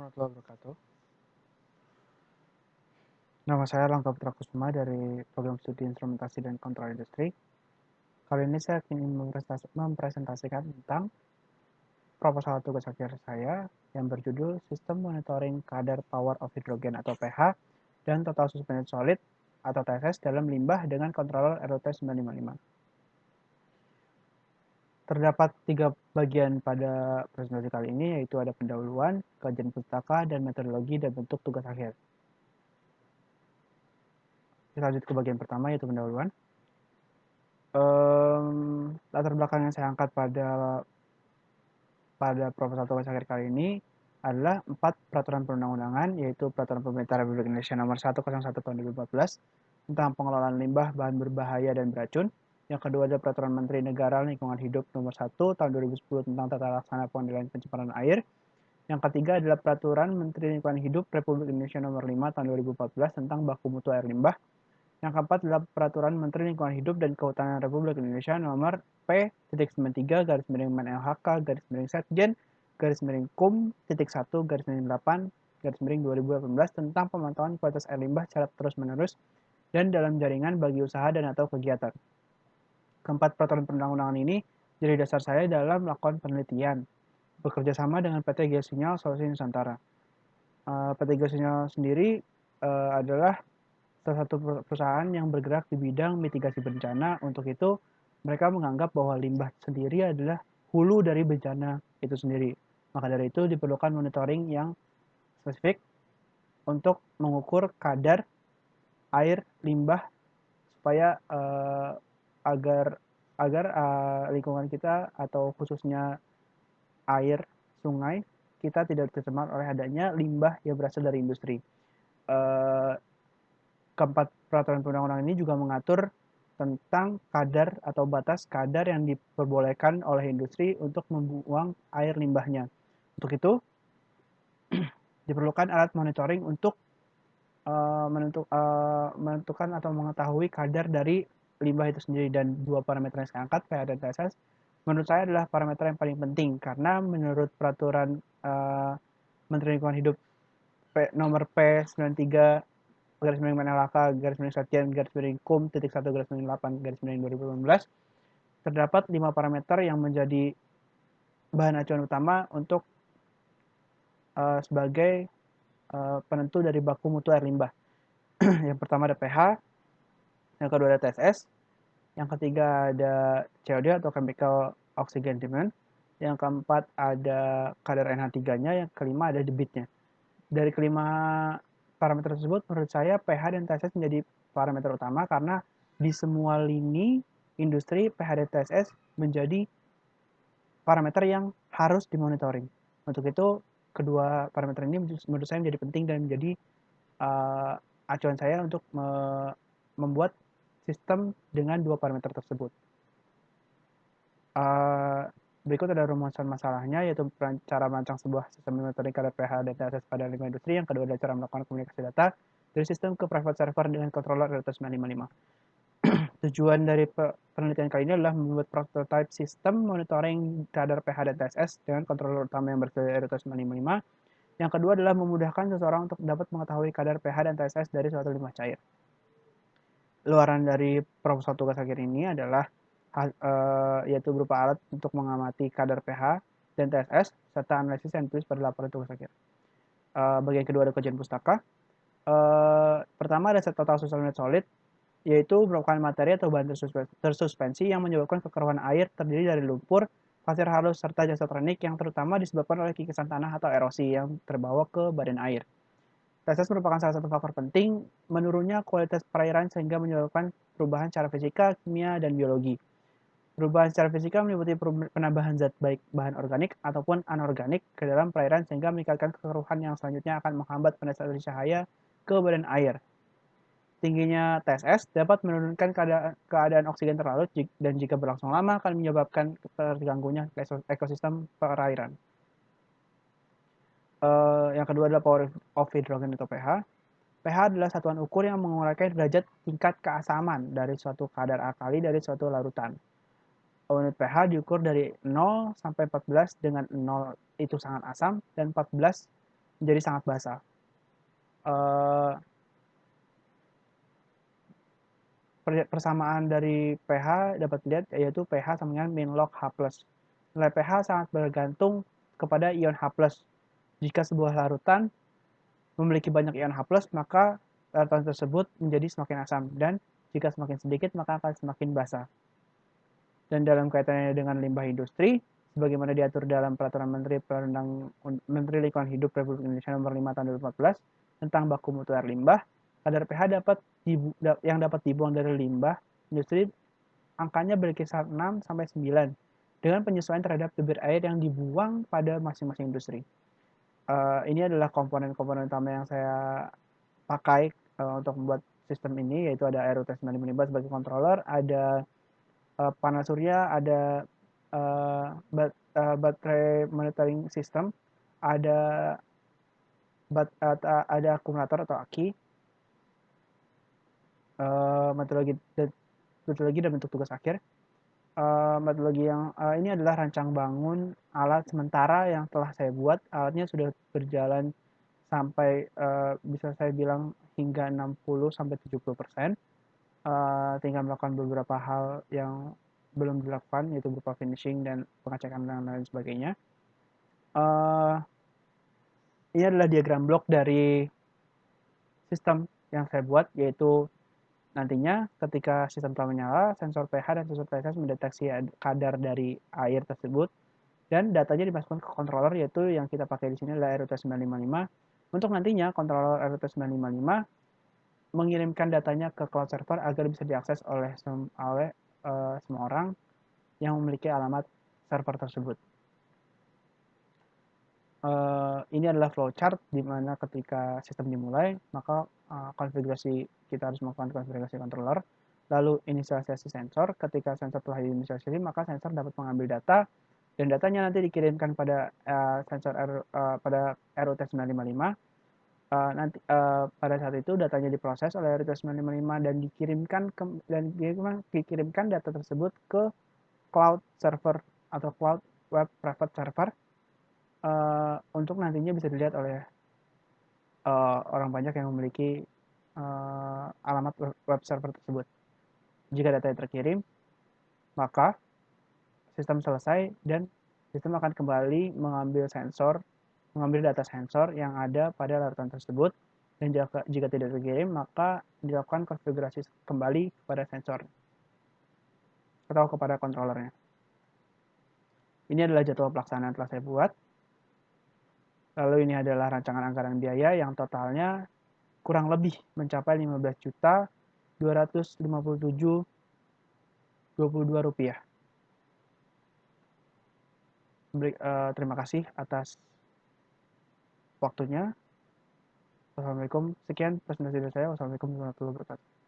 warahmatullahi wabarakatuh. Nama saya Langga Putra Kusuma dari Program Studi Instrumentasi dan Kontrol Industri. Kali ini saya ingin mempresentasikan tentang proposal tugas akhir saya yang berjudul Sistem Monitoring Kadar Power of Hydrogen atau pH dan Total Suspended Solid atau TSS dalam limbah dengan kontroler ROT 955. Terdapat 3 bagian pada presentasi kali ini, yaitu ada pendahuluan, kajian pustaka, dan metodologi dan bentuk tugas akhir. Kita lanjut ke bagian pertama, yaitu pendahuluan. Latar belakang yang saya angkat pada proposal tugas akhir kali ini adalah 4 peraturan perundang-undangan, yaitu Peraturan Pemerintah Republik Indonesia Nomor 101 Tahun 2014 tentang pengelolaan limbah bahan berbahaya dan beracun. Yang kedua adalah Peraturan Menteri Negara Lingkungan Hidup Nomor 1 Tahun 2010 tentang tata laksana pengendalian pencemaran air. Yang ketiga adalah Peraturan Menteri Lingkungan Hidup Republik Indonesia Nomor 5 Tahun 2014 tentang baku mutu air limbah. Yang keempat adalah Peraturan Menteri Lingkungan Hidup dan Kehutanan Republik Indonesia Nomor P-93/Menhan-HK/Kum-1/8/2018 tentang pemantauan kualitas air limbah secara terus-menerus dan dalam jaringan bagi usaha dan atau kegiatan. Keempat peraturan perundang-undangan ini jadi dasar saya dalam melakukan penelitian bekerja sama dengan PT Geosinyal Solusi Nusantara. PT Geosinyal sendiri adalah salah satu perusahaan yang bergerak di bidang mitigasi bencana. Untuk itu, mereka menganggap bahwa limbah sendiri adalah hulu dari bencana itu sendiri. Maka dari itu diperlukan monitoring yang spesifik untuk mengukur kadar air limbah supaya agar lingkungan kita atau khususnya air sungai kita tidak tercemar oleh adanya limbah yang berasal dari industri. Keempat peraturan perundang-undangan ini juga mengatur tentang kadar atau batas kadar yang diperbolehkan oleh industri untuk membuang air limbahnya. Untuk itu, diperlukan alat monitoring untuk menentukan atau mengetahui kadar dari limbah itu sendiri, dan 2 parameter yang saya angkat, pH dan TSS, menurut saya adalah parameter yang paling penting karena menurut peraturan Menteri Lingkungan Hidup nomor P93 garis miring Menelaka garis miring Satyen garis miring Kum titik 1 garis miring 8 garis miring 2018 terdapat 5 parameter yang menjadi bahan acuan utama untuk sebagai penentu dari baku mutu air limbah. Yang pertama ada pH, yang kedua ada TSS, yang ketiga ada COD atau Chemical Oxygen Demand, yang keempat ada kadar NH3-nya, yang kelima ada debitnya. Dari kelima parameter tersebut, menurut saya pH dan TSS menjadi parameter utama karena di semua lini industri pH dan TSS menjadi parameter yang harus dimonitoring. Untuk itu, kedua parameter ini menurut saya menjadi penting dan menjadi acuan saya untuk membuat sistem dengan 2 parameter tersebut. Berikut ada rumusan masalahnya, yaitu cara merancang sebuah sistem monitoring kadar pH dan TSS pada limbah industri. Yang kedua adalah cara melakukan komunikasi data dari sistem ke private server dengan controller ROT 955. Tujuan dari penelitian kali ini adalah membuat prototype sistem monitoring kadar pH dan TSS dengan controller utama yang bersedia ROT 955. Yang kedua adalah memudahkan seseorang untuk dapat mengetahui kadar pH dan TSS dari suatu limbah cair. Luaran dari proposal tugas akhir ini adalah yaitu berupa alat untuk mengamati kadar pH dan TSS serta analisis yang ditulis pada laporan tugas akhir. Bagian kedua ada kajian pustaka. Pertama ada total suspended solid, yaitu merupakan materi atau bahan tersuspensi yang menyebabkan kekeruhan air terdiri dari lumpur, pasir halus, serta jasa tektonik yang terutama disebabkan oleh kikisan tanah atau erosi yang terbawa ke badan air. TSS merupakan salah satu faktor penting menurunnya kualitas perairan sehingga menyebabkan perubahan secara fisika, kimia, dan biologi. Perubahan secara fisika meliputi penambahan zat baik bahan organik ataupun anorganik ke dalam perairan sehingga meningkatkan kekeruhan yang selanjutnya akan menghambat penetrasi cahaya ke badan air. Tingginya TSS dapat menurunkan keadaan oksigen terlarut dan jika berlangsung lama akan menyebabkan terganggunya ekosistem perairan. Yang kedua adalah power of hydrogen atau pH. pH adalah satuan ukur yang menguraikan derajat tingkat keasaman dari suatu kadar alkali dari suatu larutan. Unit pH diukur dari 0 sampai 14, dengan 0 itu sangat asam dan 14 menjadi sangat basah. Eh, Persamaan dari pH dapat dilihat yaitu pH sama dengan min log H+. Nilai pH sangat bergantung kepada ion H+. Jika sebuah larutan memiliki banyak ion H+, maka larutan tersebut menjadi semakin asam, dan jika semakin sedikit maka akan semakin basah. Dan dalam kaitannya dengan limbah industri, sebagaimana diatur dalam Peraturan Menteri Lingkungan Hidup Republik Indonesia Nomor 5 Tahun 2014 tentang baku mutu air limbah, kadar pH yang dapat dibuang dari limbah industri angkanya berkisar 6 sampai 9 dengan penyesuaian terhadap debit air yang dibuang pada masing-masing industri. Ini adalah komponen-komponen utama yang saya pakai untuk membuat sistem ini, yaitu ada RUT 955 sebagai controller, ada panel surya, ada baterai monitoring system, ada ada akumulator atau aki, metodologi dan bentuk tugas akhir. Metodologi yang ini adalah rancang bangun alat sementara yang telah saya buat. Alatnya sudah berjalan sampai bisa saya bilang hingga 60 sampai 70%. Tinggal melakukan beberapa hal yang belum dilakukan, yaitu berupa finishing dan pengecekan dan lain sebagainya. Ini adalah diagram blok dari sistem yang saya buat, yaitu nantinya ketika sistem telah menyala, sensor pH dan sensor TSS mendeteksi kadar dari air tersebut, dan datanya dimasukkan ke controller, yaitu yang kita pakai di sini adalah RUT 955. Untuk nantinya controller RUT 955 mengirimkan datanya ke cloud server agar bisa diakses oleh semua orang yang memiliki alamat server tersebut. Ini adalah flowchart di mana ketika sistem dimulai, maka konfigurasi kita harus melakukan konfigurasi controller, lalu inisialisasi sensor. Ketika sensor telah diinisialisasi, maka sensor dapat mengambil data, dan datanya nanti dikirimkan pada pada RUT 955. Nanti pada saat itu datanya diproses oleh RUT 955 dan dikirimkan data tersebut ke cloud server atau cloud web private server, untuk nantinya bisa dilihat oleh orang banyak yang memiliki alamat web server tersebut. Jika datanya terkirim, maka sistem selesai dan sistem akan kembali mengambil data sensor yang ada pada larutan tersebut, dan jika tidak terkirim, maka dilakukan konfigurasi kembali kepada sensor atau kepada controllernya. Ini adalah jadwal pelaksanaan telah saya buat. Lalu ini adalah rancangan anggaran biaya yang totalnya kurang lebih mencapai 15.257.22 rupiah. Terima kasih atas waktunya. Wassalamualaikum. Sekian presentasi dari saya. Wassalamualaikum warahmatullahi wabarakatuh.